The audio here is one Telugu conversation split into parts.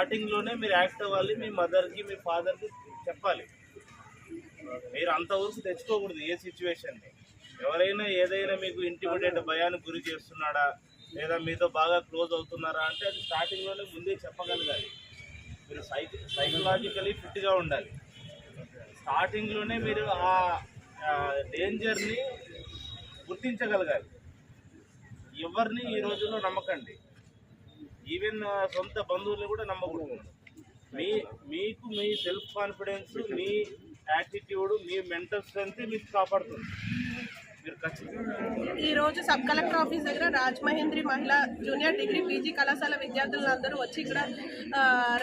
స్టార్టింగ్ లోనే మీరు యాక్ట్ అవ్వాలి, మీ మదర్ కి మీ ఫాదర్ కి చెప్పాలి. మీరు అంతవరకు తెచ్చుకోకూడదు ఏ సిచ్యువేషన్ ని. ఎవరైనా ఏదైనా మీకు ఇంటిమిడియట్ భయానికి గురి చేస్తున్నాడా లేదా మీతో బాగా క్లోజ్ అవుతున్నారా అంటే అది స్టార్టింగ్ లోనే ముందే చెప్పగలగాలి. మీరు సైకలాజికలీ ఫిట్గా ఉండాలి. స్టార్టింగ్ లోనే మీరు ఆ డేంజర్ని గుర్తించగలగాలి. ఎవరిని ఈ రోజుల్లో నమ్మకండి, ఈవెన్ సొంత బంధువులు కూడా నమ్మకూడదు. మీకు మీ సెల్ఫ్ కాన్ఫిడెన్స్, మీ యాటిట్యూడ్, మీ మెంటల్ స్ట్రెంత్ మీకు కాపాడుతుంది. మీరు ఈరోజు సబ్ కలెక్టర్ ఆఫీస్ దగ్గర రాజమహేంద్రి మహిళా జూనియర్ డిగ్రీ పీజీ కళాశాల విద్యార్థులందరూ వచ్చి ఇక్కడ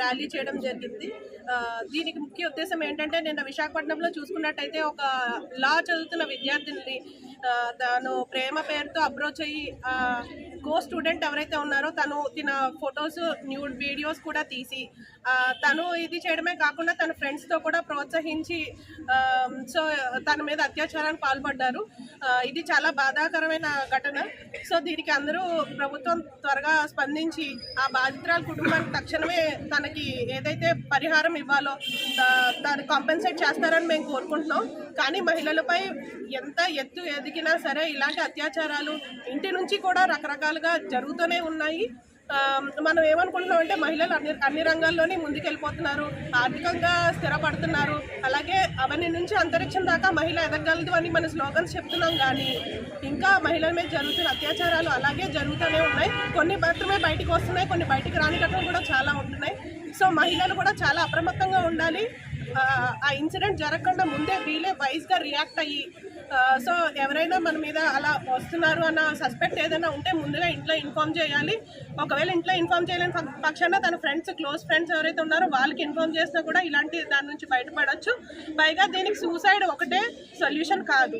ర్యాలీ చేయడం జరిగింది. దీనికి ముఖ్య ఉద్దేశం ఏంటంటే, నిన్న విశాఖపట్నంలో చూసుకున్నట్టయితే ఒక లా చదువుతున్న విద్యార్థిని తను ప్రేమ పేరుతో అప్రోచ్ అయ్యి కో స్టూడెంట్ ఎవరైతే ఉన్నారో తిన ఫొటోస్, న్యూడ్ వీడియోస్ కూడా తీసి తను ఇది చేయడమే కాకుండా తన ఫ్రెండ్స్తో కూడా ప్రోత్సహించి సో తన మీద అత్యాచారానికి పాల్పడ్డారు. ఇది చాలా బాధాకరమైన ఘటన. సో దీనికి అందరూ ప్రభుత్వం త్వరగా స్పందించి ఆ బాధితురాల కుటుంబానికి తక్షణమే తనకి ఏదైతే పరిహారం ఇవ్వాలో దాన్ని కాంపెన్సేట్ చేస్తారని మేము కోరుకుంటున్నాం. కానీ మహిళలపై ఎంత ఎత్తు ఎదిగినా సరే ఇలాంటి అత్యాచారాలు ఇంటి నుంచి కూడా రకరకాలుగా జరుగుతూనే ఉన్నాయి. మనం ఏమనుకుంటున్నాం అంటే మహిళలు అన్ని రంగాల్లోనే ముందుకెళ్ళిపోతున్నారు, ఆర్థికంగా స్థిరపడుతున్నారు, అలాగే అవన్నీ నుంచి అంతరిక్షం దాకా మహిళ ఎదగలదు అని మన స్లోగన్స్ చెప్తున్నాం. కానీ ఇంకా మహిళల మీద జరుగుతున్న అత్యాచారాలు అలాగే జరుగుతూనే ఉన్నాయి. కొన్ని మాత్రమే బయటకు వస్తున్నాయి, కొన్ని బయటికి రాని ఘటనలు కూడా చాలా ఉంటున్నాయి. సో మహిళలు కూడా చాలా అప్రమత్తంగా ఉండాలి. ఆ ఇన్సిడెంట్ జరగకుండా ముందే వీలే వైజ్గా రియాక్ట్ అయ్యి సో ఎవరైనా మన మీద అలా వస్తున్నారు అన్న సస్పెక్ట్ ఏదైనా ఉంటే ముందుగా ఇంట్లో ఇన్ఫార్మ్ చేయాలి. ఒకవేళ ఇంట్లో ఇన్ఫార్మ్ చేయలేని పక్షాన తన ఫ్రెండ్స్, క్లోజ్ ఫ్రెండ్స్ ఎవరైతే ఉన్నారో వాళ్ళకి ఇన్ఫార్మ్ చేసినా కూడా ఇలాంటి దాని నుంచి బయటపడవచ్చు. పైగా దీనికి సూసైడ్ ఒకటే సొల్యూషన్ కాదు.